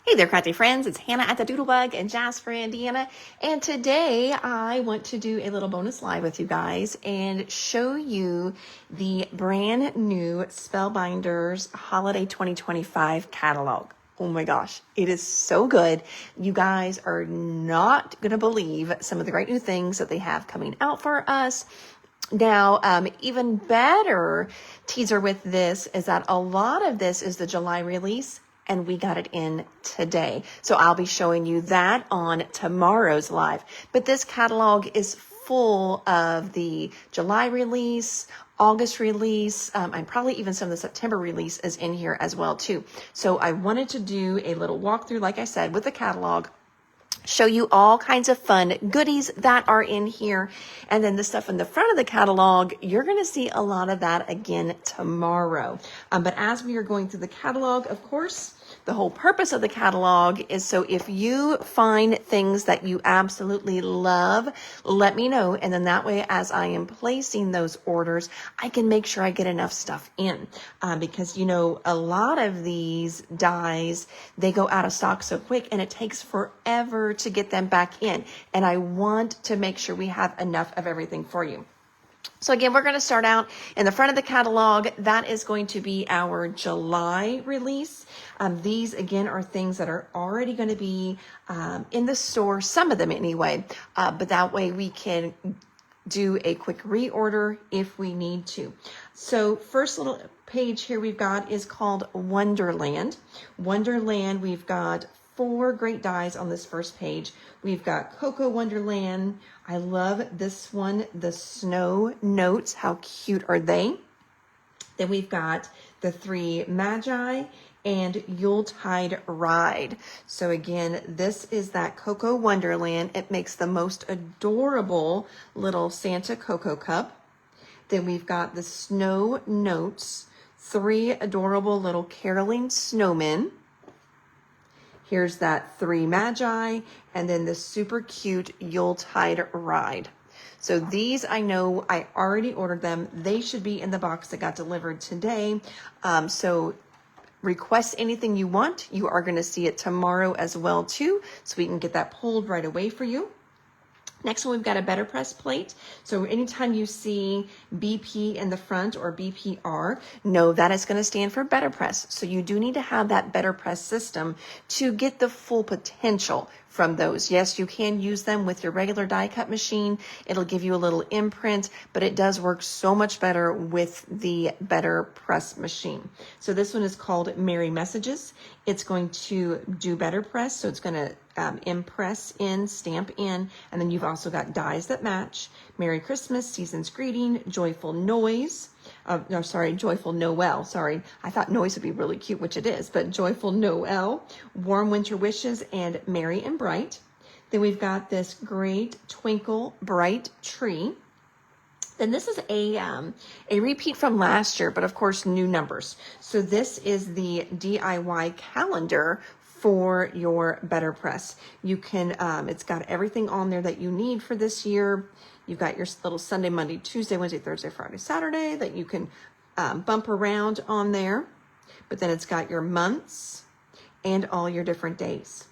Hey there, crafty friends. It's Hannah at the Doodlebug in Jasper, Indiana. And today I want to do a little bonus live with you guys and show you the brand new Spellbinders Holiday 2025 catalog. Oh my gosh, it is so good. You guys are not going to believe some of the great new things that they have coming out for us. Now, even better teaser with this is that a lot of this is the July release, and we got it in today. So I'll be showing you that on tomorrow's live. But this catalog is full of the July release, August release, and probably even some of the September release is in here as well too. So I wanted to do a little walkthrough, like I said, with the catalog, show you all kinds of fun goodies that are in here. And then the stuff in the front of the catalog, you're going to see a lot of that again tomorrow. But as we are going through the catalog, of course, the whole purpose of the catalog is so if you find things that you absolutely love, let me know. And then that way, as I am placing those orders, I can make sure I get enough stuff in. Because, you know, a lot of these dies, they go out of stock so quick and it takes forever to get them back in. And I want to make sure we have enough of everything for you. So again, we're going to start out in the front of the catalog. That is going to be our July release. These, again, are things that are already going to be in the store, some of them anyway, but that way we can do a quick reorder if we need to. So first little page here we've got is called Wonderland. Wonderland, we've got 4 great dies on this first page. We've got Cocoa Wonderland. I love this one, the Snow Notes. How cute are they? Then we've got the 3 Magi and Yuletide Ride. So again, this is that Cocoa Wonderland. It makes the most adorable little Santa Cocoa Cup. Then we've got the Snow Notes, 3 adorable little caroling snowmen. Here's that 3 Magi, and then the super cute Yuletide Ride. So these, I know I already ordered them. They should be in the box that got delivered today. So request anything you want. You are going to see it tomorrow as well too, so we can get that pulled right away for you. Next one, we've got a BetterPress plate. So anytime you see BP in the front or BPR, know that is going to stand for BetterPress. So you do need to have that BetterPress system to get the full potential from those. Yes, you can use them with your regular die cut machine. It'll give you a little imprint, but it does work so much better with the BetterPress machine. So this one is called Merry Messages. It's going to do BetterPress, so it's going to impress in, stamp in, and then you've also got dies that match. Merry Christmas, Season's Greeting, Joyful Noise. Joyful Noel. Sorry, I thought noise would be really cute, which it is, but Joyful Noel, Warm Winter Wishes, and Merry and Bright. Then we've got this great Twinkle Bright Tree. Then this is a repeat from last year, but of course new numbers. So this is the DIY calendar for your BetterPress. You can, it's got everything on there that you need for this year. You've got your little Sunday, Monday, Tuesday, Wednesday, Thursday, Friday, Saturday that you can bump around on there. But then it's got your months and all your different days.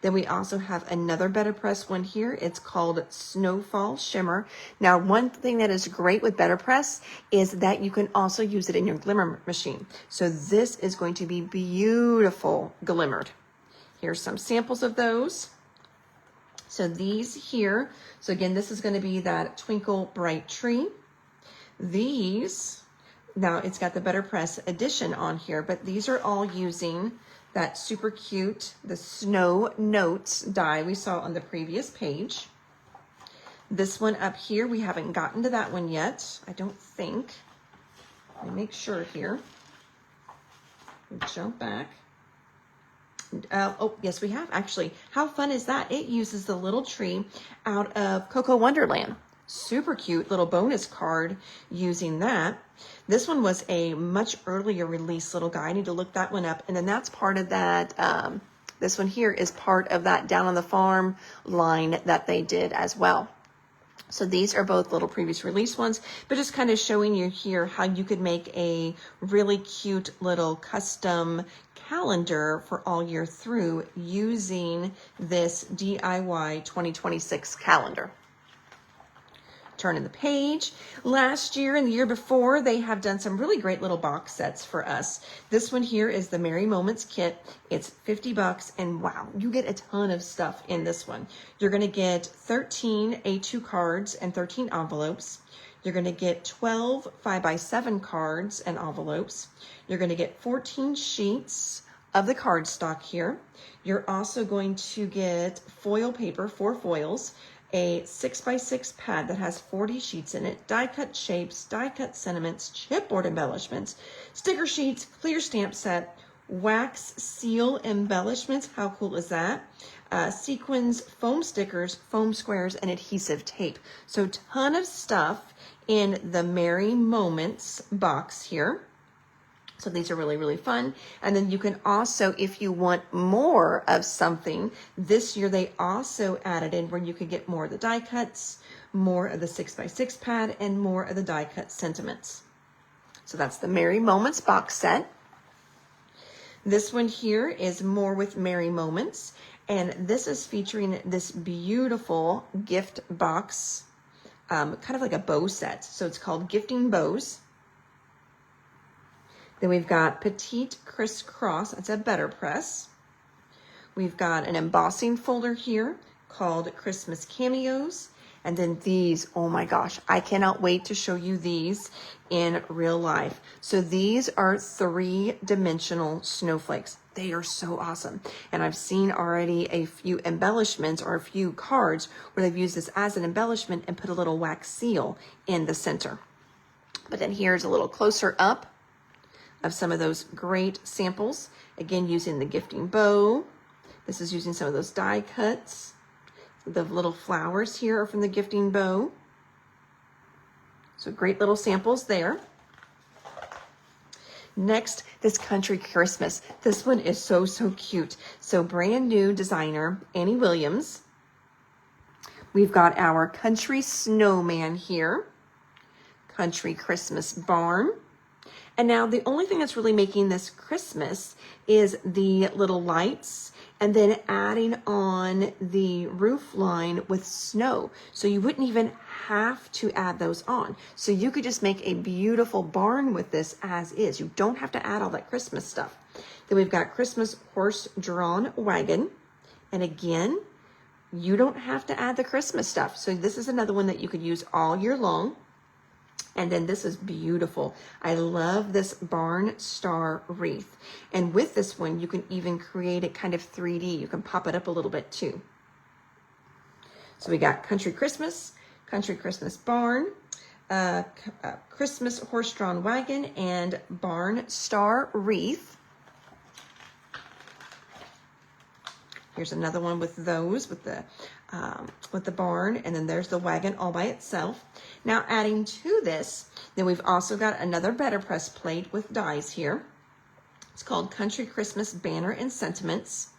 Then we also have another BetterPress one here. It's called Snowfall Shimmer. Now, one thing that is great with BetterPress is that you can also use it in your glimmer machine. So this is going to be beautiful glimmered. Here's some samples of those. So these here, so again, this is going to be that Twinkle Bright Tree. These, now it's got the BetterPress edition on here, but these are all using that super cute, the Snow Notes die we saw on the previous page. This one up here, we haven't gotten to that one yet, I don't think. Let me make sure here. Jump back. Oh, yes, we have actually. How fun is that? It uses the little tree out of Cocoa Wonderland. Super cute little bonus card using that. This one was a much earlier release little guy. I need to look that one up. And then that's part of that. This one here is part of that Down on the Farm line that they did as well. So these are both little previous release ones, but just kind of showing you here how you could make a really cute little custom calendar for all year through using this DIY 2026 calendar. Turning the page. Last year and the year before, they have done some really great little box sets for us. This one here is the Merry Moments kit. It's $50, and wow, you get a ton of stuff in this one. You're going to get 13 A2 cards and 13 envelopes. You're going to get 12 5x7 cards and envelopes. You're going to get 14 sheets of the cardstock here. You're also going to get foil paper, 4 foils, a 6x6 pad that has 40 sheets in it, die cut shapes, die cut sentiments, chipboard embellishments, sticker sheets, clear stamp set, wax seal embellishments. How cool is that? Sequins, foam stickers, foam squares, and adhesive tape. So ton of stuff in the Merry Moments box here. So these are really, really fun. And then you can also, if you want more of something, this year they also added in where you could get more of the die cuts, more of the 6x6 pad, and more of the die cut sentiments. So that's the Merry Moments box set. This one here is more with Merry Moments. And this is featuring this beautiful gift box, kind of like a bow set. So it's called Gifting Bows. Then we've got Petite Crisscross. That's a BetterPress. We've got an embossing folder here called Christmas Cameos. And then these, oh my gosh, I cannot wait to show you these in real life. So these are 3-dimensional snowflakes. They are so awesome. And I've seen already a few embellishments or a few cards where they've used this as an embellishment and put a little wax seal in the center. But then here's a little closer up of some of those great samples. Again, using the gifting bow. This is using some of those die cuts. The little flowers here are from the gifting bow. So great little samples there. Next, this Country Christmas. This one is so, so cute. So brand new designer, Annie Williams. We've got our Country Snowman here. Country Christmas Barn. And now the only thing that's really making this Christmas is the little lights and then adding on the roof line with snow. So you wouldn't even have to add those on. So you could just make a beautiful barn with this as is. You don't have to add all that Christmas stuff. Then we've got Christmas horse-drawn wagon. And again, you don't have to add the Christmas stuff. So this is another one that you could use all year long. And then this is beautiful. I love this barn star wreath. And with this one, you can even create it kind of 3D. You can pop it up a little bit too. So we got Country Christmas Barn, Christmas horse-drawn wagon, and barn star wreath. Here's another one with those, with the barn, and then there's the wagon all by itself. Now adding to this, then we've also got another BetterPress plate with dies here. It's called Country Christmas Banner and Sentiments.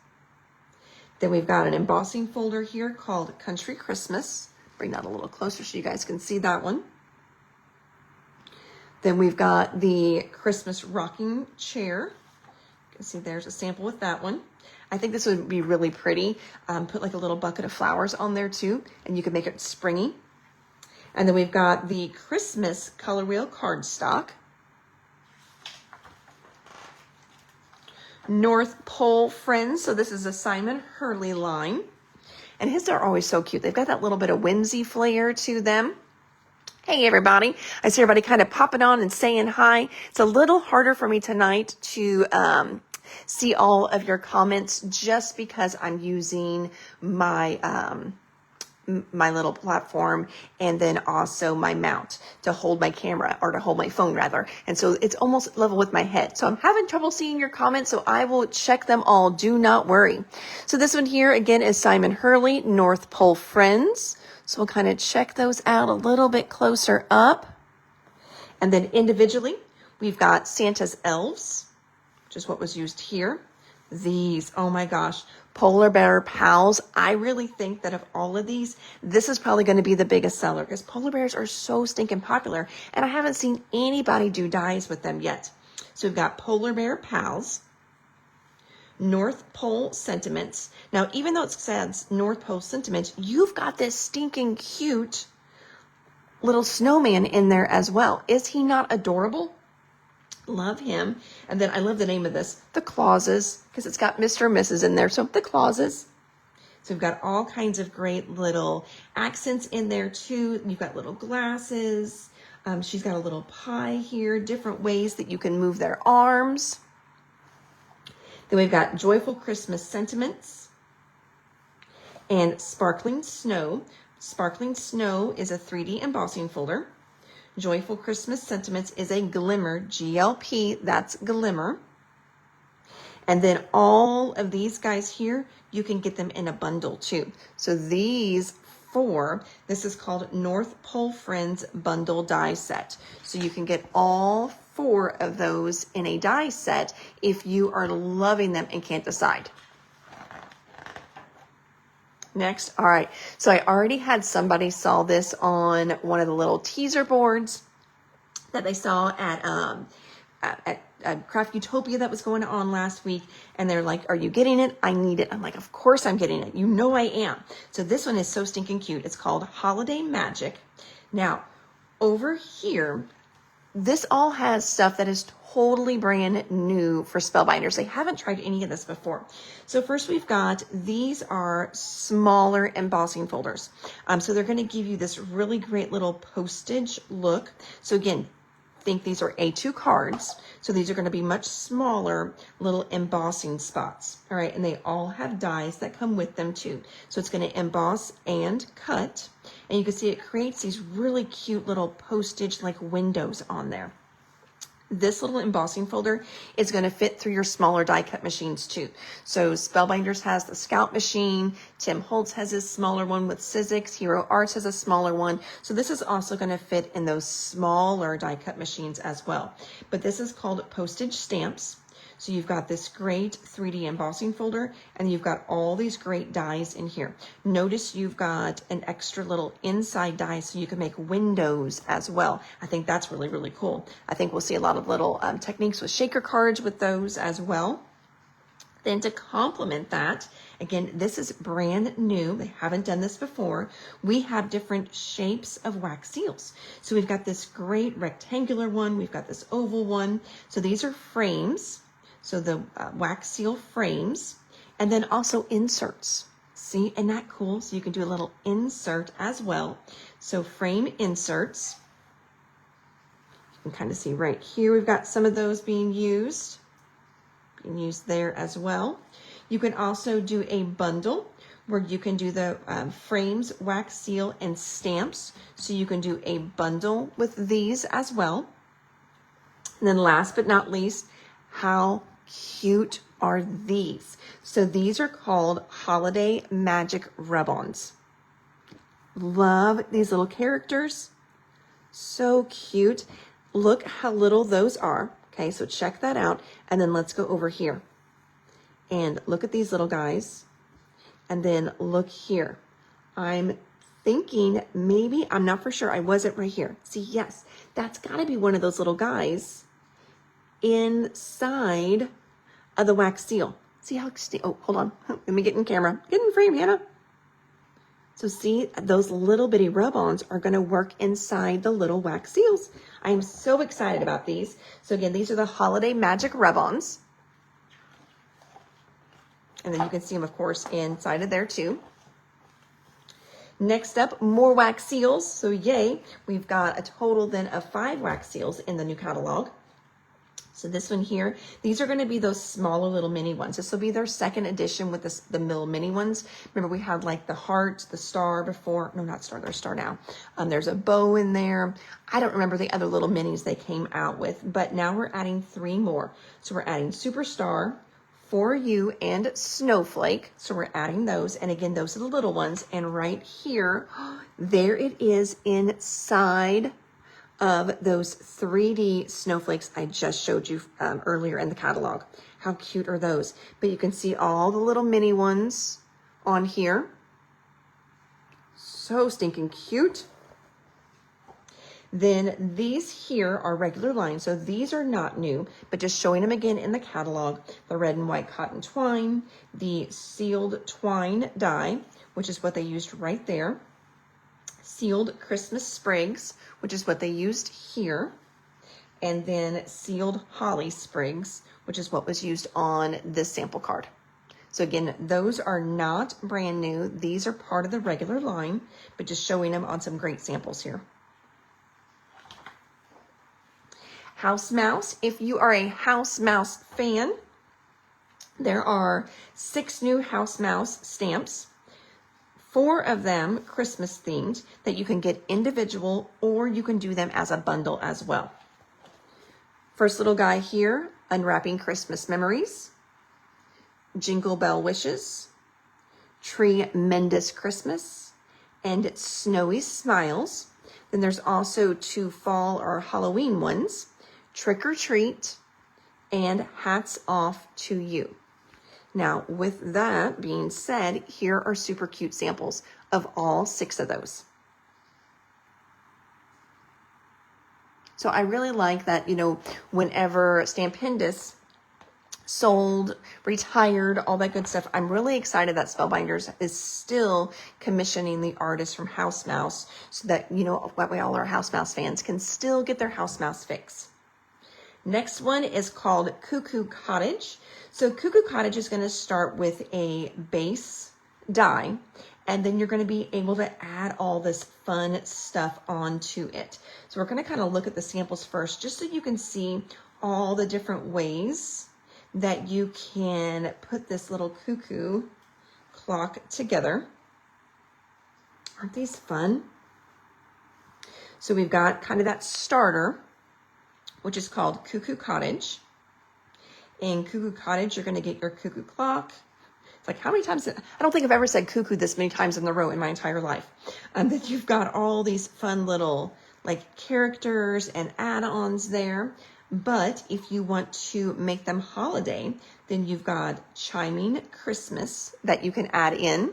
Then we've got an embossing folder here called Country Christmas. Bring that a little closer so you guys can see that one. Then we've got the Christmas rocking chair. You can see there's a sample with that one. I think this would be really pretty. Put like a little bucket of flowers on there too, and you can make it springy. And then we've got the Christmas color wheel cardstock. North Pole Friends. So this is a Simon Hurley line. And his are always so cute. They've got that little bit of whimsy flair to them. Hey everybody. I see everybody kind of popping on and saying hi. It's a little harder for me tonight to see all of your comments just because I'm using my my little platform and then also my mount to hold my camera, or to hold my phone rather. And so it's almost level with my head. So I'm having trouble seeing your comments, so I will check them all. Do not worry. So this one here again is Simon Hurley, North Pole Friends. So we'll kind of check those out a little bit closer up. And then individually, we've got Santa's Elves, which is what was used here. These, oh my gosh, Polar Bear Pals. I really think that of all of these, this is probably going to be the biggest seller because polar bears are so stinking popular and I haven't seen anybody do dies with them yet. So we've got Polar Bear Pals. North Pole Sentiments. Now, even though it says North Pole Sentiments, you've got this stinking cute little snowman in there as well. Is he not adorable? Love him. And then I love the name of this, the Clauses, because it's got Mr. and Mrs. in there. So the Clauses. So we've got all kinds of great little accents in there too. You've got little glasses. She's got a little pie here, different ways that you can move their arms. Then we've got Joyful Christmas Sentiments and Sparkling Snow. Sparkling Snow is a 3D embossing folder. Joyful Christmas Sentiments is a glimmer, GLP, that's glimmer. And then all of these guys here, you can get them in a bundle too. So these 4, this is called North Pole Friends Bundle Die Set. So you can get all 4 of those in a die set if you are loving them and can't decide. Next, all right, so I already had somebody saw this on one of the little teaser boards that they saw at Craft Utopia that was going on last week, and they're like, are you getting it? I need it. I'm like, of course I'm getting it. You know I am. So this one is so stinking cute. It's called Holiday Magic. Now, over here, this all has stuff that is totally brand new for Spellbinders. They haven't tried any of this before. So first we've got, these are smaller embossing folders. So they're going to give you this really great little postage look. So again, think these are A2 cards. So these are going to be much smaller little embossing spots. All right. And they all have dies that come with them too. So it's going to emboss and cut. And you can see it creates these really cute little postage like windows on there. This little embossing folder is going to fit through your smaller die cut machines too. So Spellbinders has the Scout machine. Tim Holtz has his smaller one with Sizzix. Hero Arts has a smaller one. So this is also going to fit in those smaller die cut machines as well. But this is called postage stamps. So you've got this great 3D embossing folder, and you've got all these great dies in here. Notice you've got an extra little inside die so you can make windows as well. I think that's really, really cool. I think we'll see a lot of little techniques with shaker cards with those as well. Then to complement that, again, this is brand new. They haven't done this before. We have different shapes of wax seals. So we've got this great rectangular one. We've got this oval one. So these are frames. So the wax seal frames, and then also inserts. See, isn't that cool? So you can do a little insert as well. So frame inserts. You can kind of see right here, we've got some of those being used there as well. You can also do a bundle where you can do the frames, wax seal, and stamps. So you can do a bundle with these as well. And then last but not least, how cute are these? So these are called Holiday Magic Rub-Ons. Love these little characters. So cute. Look how little those are. Okay, so check that out. And then let's go over here. And look at these little guys. And then look here. I'm thinking maybe, I'm not for sure. I wasn't right here. See, yes, that's got to be one of those little guys inside of the wax seal. See how, oh, hold on. Let me get in camera. Get in frame, Hannah. So see, those little bitty rub-ons are going to work inside the little wax seals. I am so excited about these. So again, these are the Holiday Magic Rub-ons. And then you can see them, of course, inside of there too. Next up, more wax seals. So yay, we've got a total then of 5 wax seals in the new catalog. So this one here, these are going to be those smaller little mini ones. This will be their second edition with the little mini ones. Remember, we had like the heart, the star before. No, not star. There's star now. There's a bow in there. I don't remember the other little minis they came out with, but now we're adding 3 more. So we're adding Superstar, For You, and Snowflake. So we're adding those. And again, those are the little ones. And right here, there it is inside of those 3D snowflakes I just showed you earlier in the catalog. How cute are those? But you can see all the little mini ones on here. So stinking cute. Then these here are regular lines, so these are not new, but just showing them again in the catalog. The red and white cotton twine, the sealed twine die, which is what they used right there. Sealed Christmas sprigs, which is what they used here. And then sealed holly sprigs, which is what was used on this sample card. So again, those are not brand new. These are part of the regular line, but just showing them on some great samples here. House Mouse. If you are a House Mouse fan, there are 6 new House Mouse stamps, 4 of them Christmas themed that you can get individual or you can do them as a bundle as well. First little guy here, Unwrapping Christmas Memories, Jingle Bell Wishes, Tremendous Christmas, and Snowy Smiles. Then there's also 2 fall or Halloween ones, Trick or Treat, and Hats Off to You. Now, with that being said, here are super cute samples of all 6 of those. So I really like that, you know, whenever Spellbinders sold, retired, all that good stuff, I'm really excited that Spellbinders is still commissioning the artists from House Mouse so that, you know, that way all our House Mouse fans can still get their House Mouse fix. Next one is called Cuckoo Cottage. So Cuckoo Cottage is going to start with a base die, and then you're going to be able to add all this fun stuff onto it. So we're going to kind of look at the samples first, just so you can see all the different ways that you can put this little cuckoo clock together. Aren't these fun? So we've got kind of that starter, which is called Cuckoo Cottage. In Cuckoo Cottage, you're going to get your cuckoo clock. It's like, how many times? I don't think I've ever said cuckoo this many times in a row in my entire life. That you've got all these fun little like characters and add-ons there. But if you want to make them holiday, then you've got Chiming Christmas that you can add in.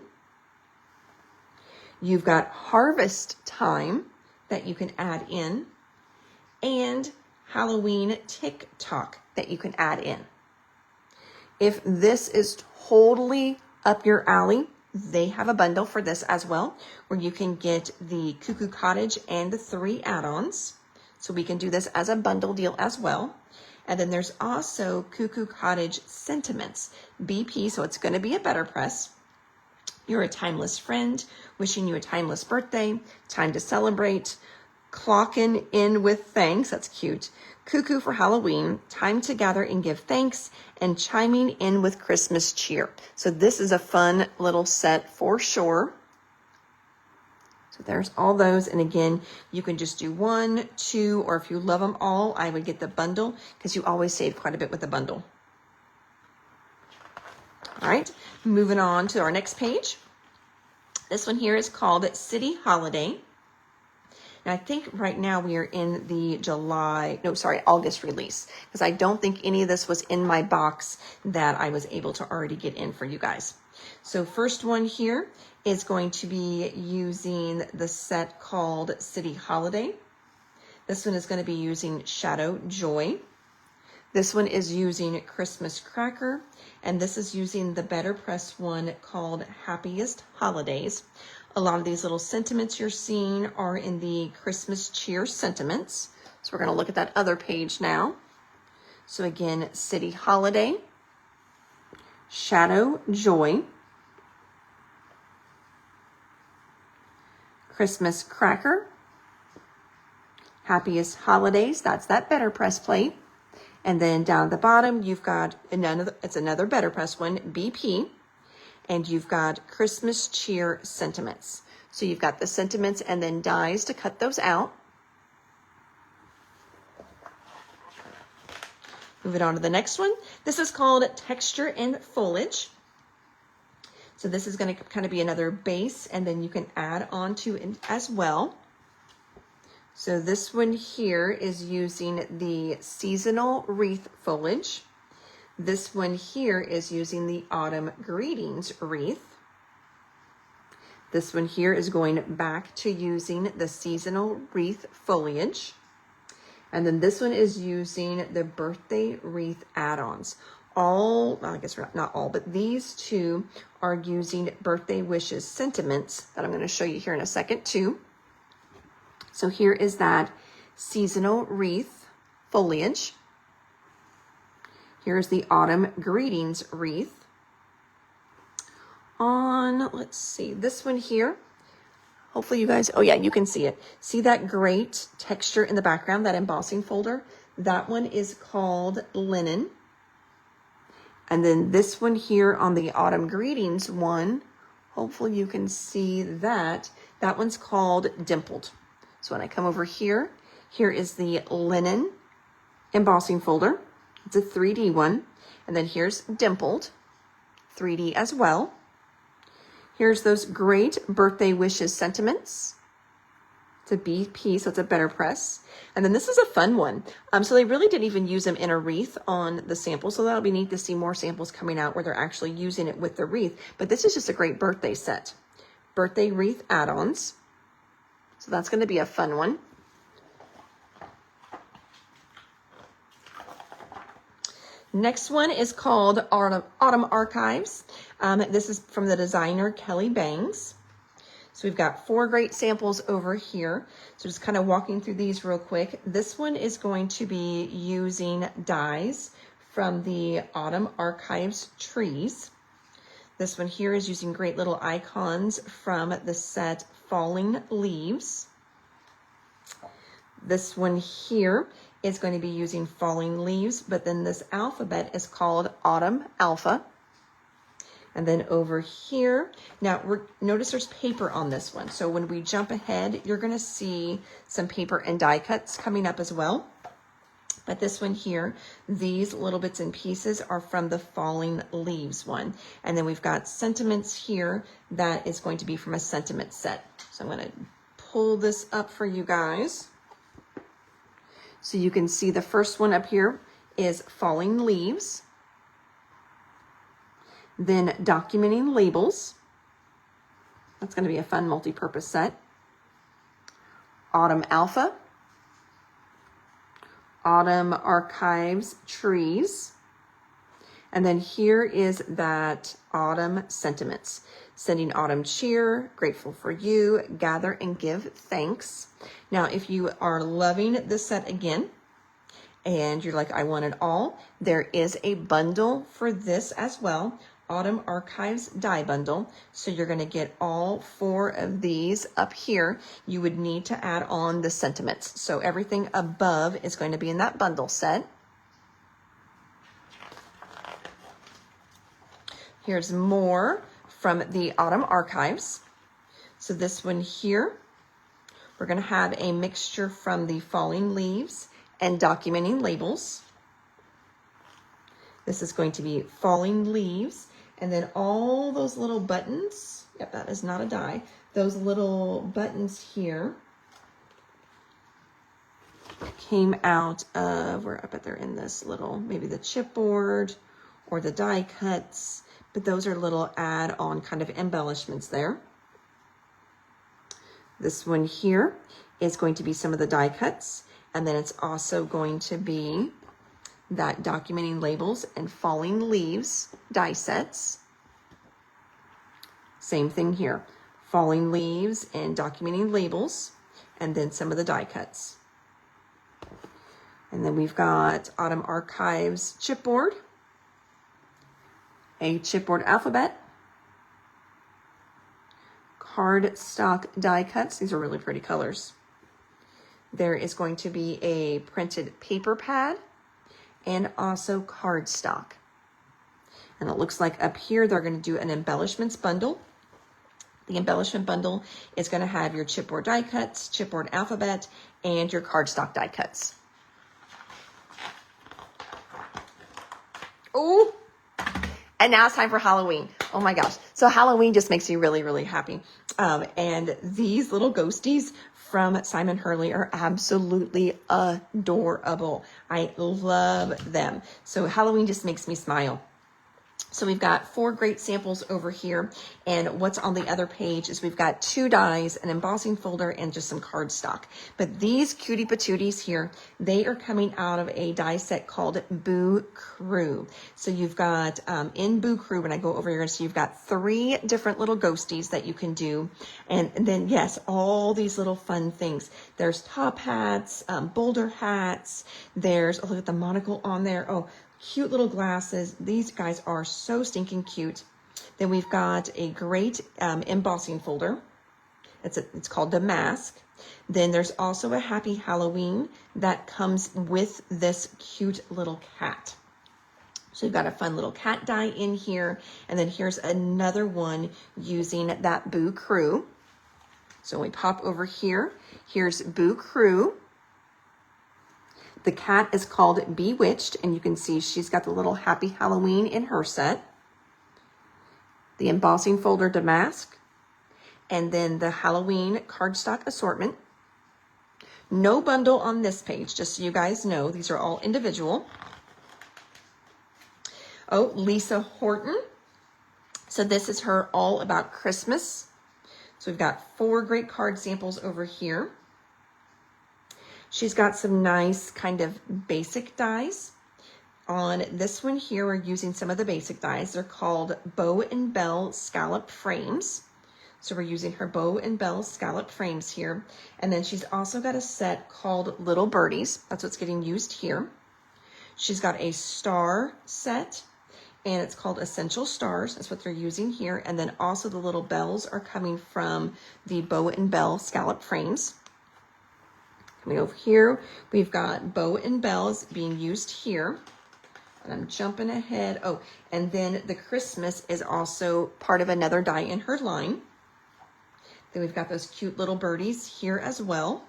You've got Harvest Time that you can add in. And Halloween TikTok that you can add in. If this is totally up your alley, they have a bundle for this as well, where you can get the Cuckoo Cottage and the 3 add-ons. So we can do this as a bundle deal as well. And then there's also Cuckoo Cottage Sentiments, BP, so it's going to be a BetterPress. You're a timeless friend, wishing you a timeless birthday, time to celebrate, clocking in with thanks, that's cute, Cuckoo for Halloween, time to gather and give thanks, and chiming in with Christmas cheer. So this is a fun little set for sure. So there's all those, and again, you can just do 1, 2, or if you love them all, I would get the bundle because you always save quite a bit with the bundle. All right, moving on to our next page. This one here is called City Holiday. And I think right now we are in the August release, because I don't think any of this was in my box that I was able to already get in for you guys. So first one here is going to be using the set called City Holiday. This one is going to be using Shadow Joy. This one is using Christmas Cracker, and this is using the BetterPress one called Happiest Holidays. A lot of these little sentiments you're seeing are in the Christmas cheer sentiments. So we're going to look at that other page now. So again, City Holiday, Shadow Joy, Christmas Cracker, Happiest Holidays, that's that BetterPress plate. And then down at the bottom, you've got it's another BetterPress one, BP. And you've got Christmas Cheer Sentiments. So you've got the sentiments and then dies to cut those out. Moving on to the next one. This is called Texture and Foliage. So this is going to kind of be another base, and then you can add on to it as well. So this one here is using the Seasonal Wreath Foliage. This one here is using the Autumn Greetings Wreath. This one here is going back to using the seasonal wreath foliage. And then this one is using the birthday wreath add-ons. All, well, I guess not all, but these two are using birthday wishes sentiments that I'm going to show you here in a second too. So here is that seasonal wreath foliage. Here's the autumn greetings wreath. On, let's see, this one here, hopefully you guys, oh yeah, you can see it. See that great texture in the background, that embossing folder? That one is called linen. And then this one here on the autumn greetings one, hopefully you can see that. That one's called dimpled. So when I come over here, here is the linen embossing folder. It's a 3D one. And then here's dimpled, 3D as well. Here's those great birthday wishes sentiments. It's a BP, so it's a BetterPress. And then this is a fun one. So they really didn't even use them in a wreath on the sample. So that'll be neat to see more samples coming out where they're actually using it with the wreath. But this is just a great birthday set. Birthday wreath add-ons. So that's going to be a fun one. Next one is called Autumn Archives. This is from the designer Kelly Bangs. So we've got 4 great samples over here. So just kind of walking through these real quick. This one is going to be using dies from the Autumn Archives trees. This one here is using great little icons from the set Falling Leaves. This one here is going to be using Falling Leaves, but then this alphabet is called Autumn Alpha. And then over here, now notice there's paper on this one. So when we jump ahead, you're going to see some paper and die cuts coming up as well. But this one here, these little bits and pieces are from the Falling Leaves one. And then we've got sentiments here that is going to be from a sentiment set. So I'm going to pull this up for you guys. So you can see the first one up here is Falling Leaves. Then Documenting Labels. That's going to be a fun multi-purpose set. Autumn Alpha. Autumn Archives Trees. And then here is that Autumn Sentiments. Sending autumn cheer, grateful for you, gather and give thanks. Now, if you are loving this set again, and you're like, I want it all, there is a bundle for this as well. Autumn Archives die bundle. So you're going to get all 4 of these up here. You would need to add on the sentiments. So everything above is going to be in that bundle set. Here's more from the Autumn Archives. So this one here, we're going to have a mixture from the Falling Leaves and Documenting Labels. This is going to be Falling Leaves, and then all those little buttons, yep, that is not a die, those little buttons here came out of, where I bet they're in this little, maybe the chipboard or the die cuts, but those are little add-on kind of embellishments there. This one here is going to be some of the die cuts, and then it's also going to be that Documenting Labels and Falling Leaves die sets. Same thing here, Falling Leaves and Documenting Labels, and then some of the die cuts. And then we've got Autumn Archives chipboard, a chipboard alphabet, cardstock die cuts. These are really pretty colors. There is going to be a printed paper pad and also cardstock. And it looks like up here they're going to do an embellishments bundle. The embellishment bundle is going to have your chipboard die cuts, chipboard alphabet, and your cardstock die cuts. Oh, and now it's time for Halloween. Oh my gosh. So Halloween just makes me really, really happy. And these little ghosties from Simon Hurley are absolutely adorable. I love them. So Halloween just makes me smile. So we've got 4 great samples over here, and what's on the other page is we've got 2 dies, an embossing folder, and just some cardstock. But these cutie patooties here, they are coming out of a die set called Boo Crew. So you've got, in Boo Crew, when I go over here, so you've got 3 different little ghosties that you can do. And then, yes, all these little fun things. There's top hats, boulder hats. There's, oh, look at the monocle on there. Oh, cute little glasses. These guys are so stinking cute. Then we've got a great embossing folder. It's called the mask. Then there's also a Happy Halloween that comes with this cute little cat. So you've got a fun little cat die in here. And then here's another one using that Boo Crew. So we pop over here. Here's Boo Crew. The cat is called Bewitched, and you can see she's got the little Happy Halloween in her set. The embossing folder damask, and then the Halloween cardstock assortment. No bundle on this page, just so you guys know. These are all individual. Oh, Lisa Horton. So this is her All About Christmas. So we've got 4 great card samples over here. She's got some nice kind of basic dies. On this one here, we're using some of the basic dies. They're called Bow and Bell Scallop Frames. So we're using her Bow and Bell Scallop Frames here. And then she's also got a set called Little Birdies. That's what's getting used here. She's got a star set, and it's called Essential Stars. That's what they're using here. And then also the little bells are coming from the Bow and Bell Scallop Frames. Coming over here, we've got bow and bells being used here. And I'm jumping ahead. Oh, and then the Christmas is also part of another die in her line. Then we've got those cute little birdies here as well.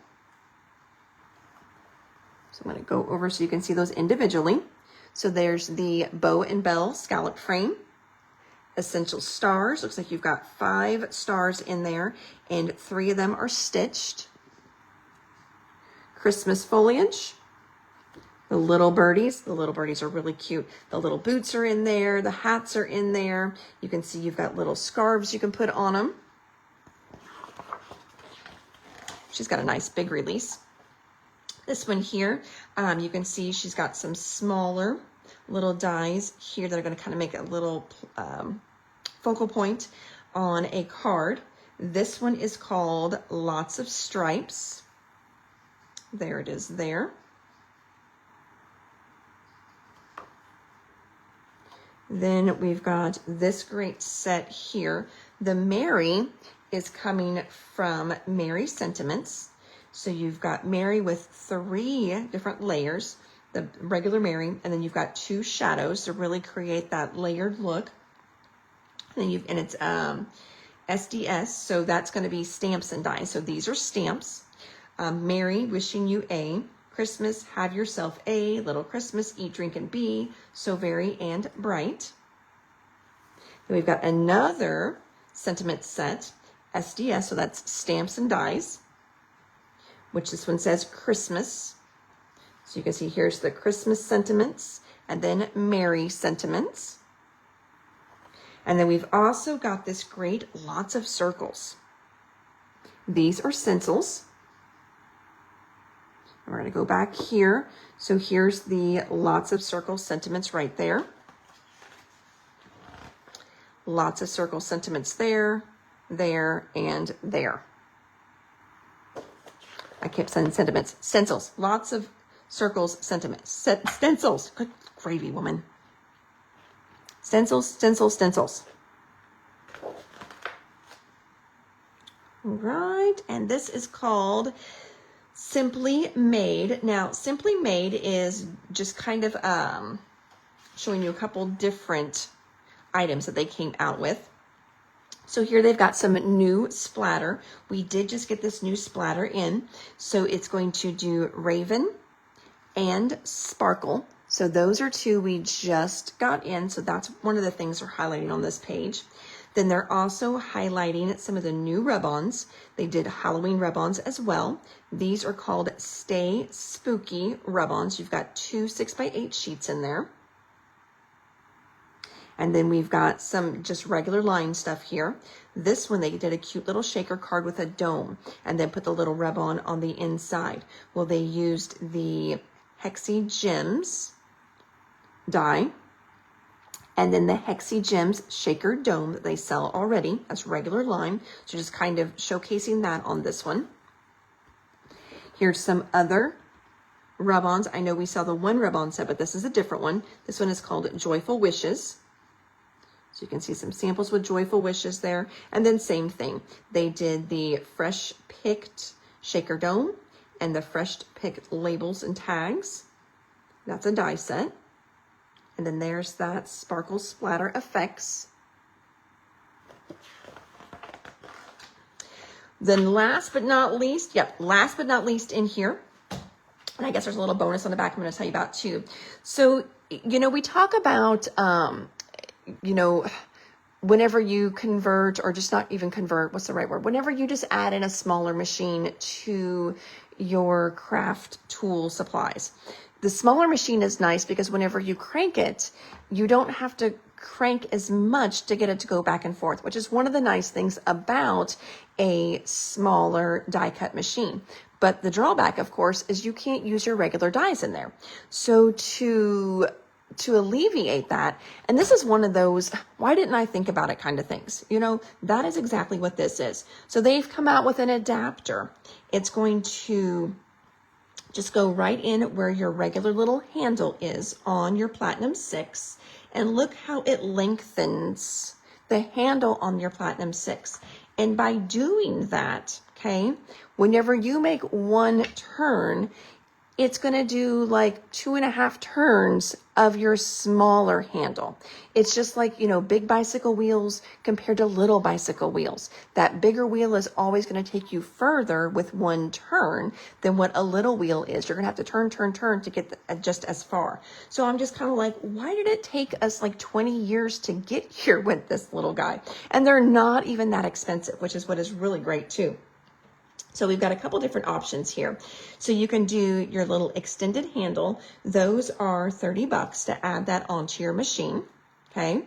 So I'm going to go over so you can see those individually. So there's the Bow and Bell Scallop Frame. Essential Stars. Looks like you've got 5 stars in there, and 3 of them are stitched. Christmas Foliage, the little birdies. The little birdies are really cute. The little boots are in there. The hats are in there. You can see you've got little scarves you can put on them. She's got a nice big release. This one here, you can see she's got some smaller little dies here that are going to kind of make a little focal point on a card. This one is called Lots of Stripes. There it is there. Then we've got this great set here. The Mary is coming from Mary Sentiments. So you've got Mary with 3 different layers, the regular Mary, and then you've got 2 shadows to really create that layered look. And then it's SDS, so that's going to be stamps and dies. So these are stamps. Mary, wishing you a Christmas, have yourself a little Christmas, eat, drink, and be so very and bright. Then we've got another sentiment set, SDS, so that's stamps and dies, which this one says Christmas. So you can see here's the Christmas sentiments and then Mary sentiments. And then we've also got this great Lots of Circles. These are stencils. We're going to go back here. So here's the Lots of Circle sentiments right there. Lots of circle sentiments there, there, and there. I kept saying sentiments. Stencils. Lots of circles, sentiments. Stencils. Good gravy, woman. Stencils, stencils, stencils. All right. And this is called Simply Made. Now, Simply Made is just kind of showing you a couple different items that they came out with. So here they've got some new splatter. We did just get this new splatter in. So it's going to do Raven and Sparkle. So those are 2 we just got in. So that's one of the things they're highlighting on this page. Then they're also highlighting some of the new rub-ons. They did Halloween rub-ons as well. These are called Stay Spooky rub-ons. You've got 2 6x8 sheets in there. And then we've got some just regular line stuff here. This one, they did a cute little shaker card with a dome and then put the little rub-on on the inside. Well, they used the Hexy Gems die and then the Hexy Gems shaker dome that they sell already. That's regular line. So just kind of showcasing that on this one. Here's some other rub-ons. I know we saw the one rub-on set, but this is a different one. This one is called Joyful Wishes. So you can see some samples with Joyful Wishes there. And then same thing. They did the fresh picked shaker dome and the fresh picked labels and tags. That's a die set. And then there's that sparkle splatter effects. Then last but not least in here, and I guess there's a little bonus on the back I'm going to tell you about too. So, you know, we talk about, you know, whenever you convert, or just not even convert, what's the right word? Whenever you just add in a smaller machine to your craft tool supplies. The smaller machine is nice because whenever you crank it, you don't have to crank as much to get it to go back and forth, which is one of the nice things about a smaller die cut machine. But the drawback, of course, is you can't use your regular dies in there. So to alleviate that, and this is one of those, why didn't I think about it kind of things? You know, that is exactly what this is. So they've come out with an adapter. It's going to just go right in where your regular little handle is on your Platinum 6. And look how it lengthens the handle on your Platinum 6. And by doing that, okay, whenever you make one turn, it's going to do like 2.5 turns of your smaller handle. It's just like, you know, big bicycle wheels compared to little bicycle wheels. That bigger wheel is always going to take you further with one turn than what a little wheel is. You're going to have to turn to get just as far. So I'm just kind of like, why did it take us like 20 years to get here with this little guy? And they're not even that expensive, which is what is really great too. So we've got a couple different options here. So you can do your little extended handle. Those are $30 to add that onto your machine, okay?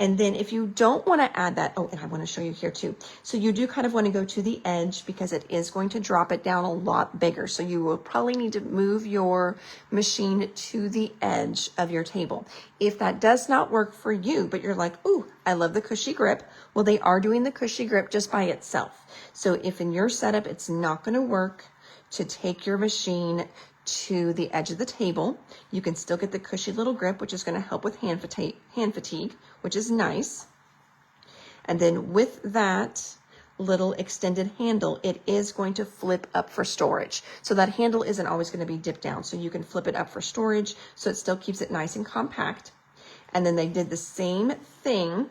And then if you don't want to add that, oh, and I want to show you here too. So you do kind of want to go to the edge because it is going to drop it down a lot bigger. So you will probably need to move your machine to the edge of your table. If that does not work for you, but you're like, ooh, I love the cushy grip. Well, they are doing the cushy grip just by itself. So if in your setup, it's not going to work to take your machine to the edge of the table, you can still get the cushy little grip, which is going to help with hand fatigue, which is nice. And then with that little extended handle, it is going to flip up for storage. So that handle isn't always going to be dipped down. So you can flip it up for storage. So it still keeps it nice and compact. And then they did the same thing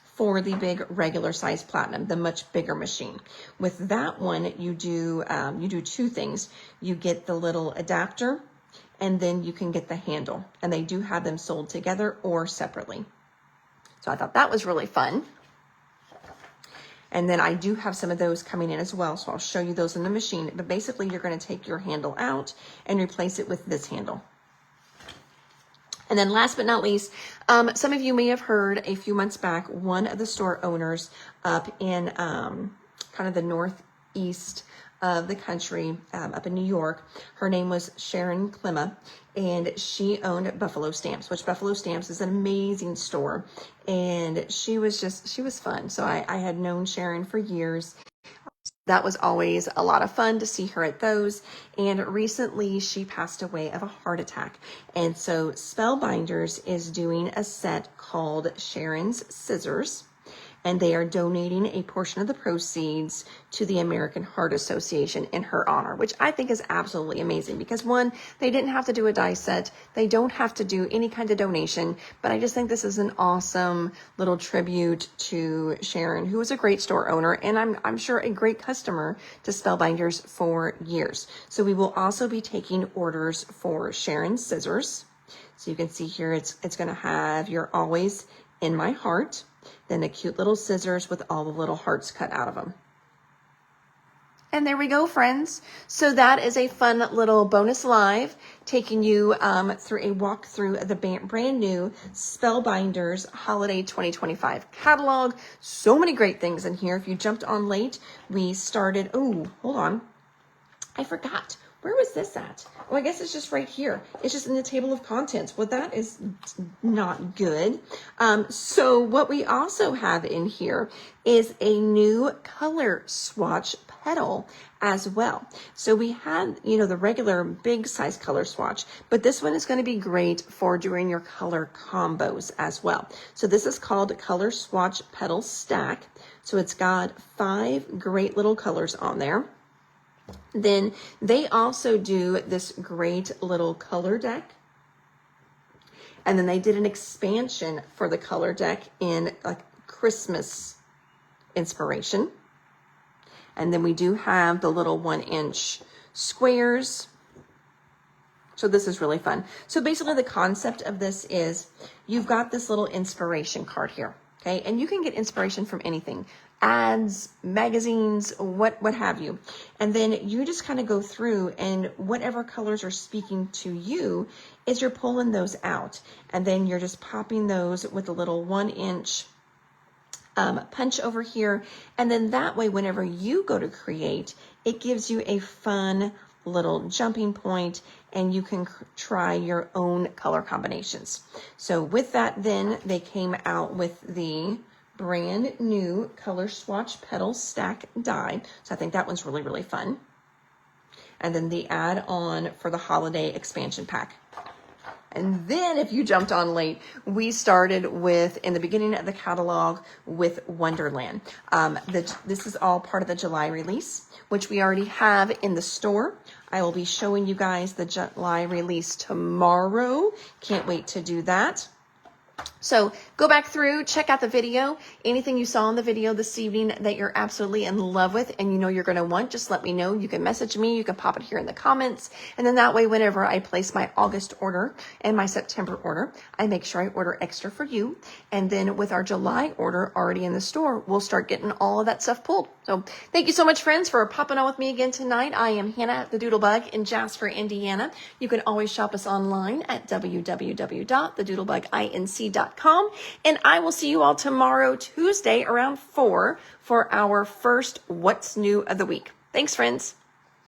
for the big regular size Platinum, the much bigger machine. With that one, you do two things. You get the little adapter, and then you can get the handle. And they do have them sold together or separately. So I thought that was really fun. And then I do have some of those coming in as well. So I'll show you those in the machine. But basically, you're going to take your handle out and replace it with this handle. And then last but not least, some of you may have heard a few months back, one of the store owners up in kind of the northeast of the country, up in New York, her name was Sharon Klima, and she owned Buffalo Stamps, which Buffalo Stamps is an amazing store. And she was fun. So I had known Sharon for years. That was always a lot of fun to see her at those. And recently she passed away of a heart attack. And so Spellbinders is doing a set called Sharon's Scissors. And they are donating a portion of the proceeds to the American Heart Association in her honor, which I think is absolutely amazing because one, they didn't have to do a die set. They don't have to do any kind of donation, but I just think this is an awesome little tribute to Sharon, who was a great store owner and I'm sure a great customer to Spellbinders for years. So we will also be taking orders for Sharon's Scissors. So you can see here, it's going to have your Always in My Heart, then the cute little scissors with all the little hearts cut out of them. And there we go, friends. So that is a fun little bonus live, taking you through a walk through the brand new Spellbinders Holiday 2025 catalog. So many great things in here. If you jumped on late, we started, oh, hold on. I forgot. Where was this at? Oh, I guess it's just right here. It's just in the table of contents. Well, that is not good. So what we also have in here is a new color swatch petal as well. So we had, you know, the regular big size color swatch, but this one is going to be great for doing your color combos as well. So this is called Color Swatch Petal Stack. So it's got 5 great little colors on there. Then they also do this great little color deck. And then they did an expansion for the color deck in like Christmas inspiration. And then we do have the little 1-inch squares. So this is really fun. So basically the concept of this is you've got this little inspiration card here. Okay, and you can get inspiration from anything, ads, magazines, what have you. And then you just kind of go through, and whatever colors are speaking to you is you're pulling those out. And then you're just popping those with a little 1-inch punch over here. And then that way, whenever you go to create, it gives you a fun little jumping point, and you can try your own color combinations. So with that, then they came out with the brand new Color Swatch Petal Stack die. So I think that one's really, really fun. And then the add-on for the holiday expansion pack. And then if you jumped on late, we started with, in the beginning of the catalog, with Wonderland. This is all part of the July release, which we already have in the store. I will be showing you guys the July release tomorrow. Can't wait to do that. So go back through, check out the video. Anything you saw in the video this evening that you're absolutely in love with and you know you're going to want, just let me know. You can message me. You can pop it here in the comments. And then that way, whenever I place my August order and my September order, I make sure I order extra for you. And then with our July order already in the store, we'll start getting all of that stuff pulled. So thank you so much, friends, for popping on with me again tonight. I am Hannah, the Doodlebug in Jasper, Indiana. You can always shop us online at www.thedoodlebuginc.com. And I will see you all tomorrow, Tuesday, around 4 for our first What's New of the Week. Thanks, friends.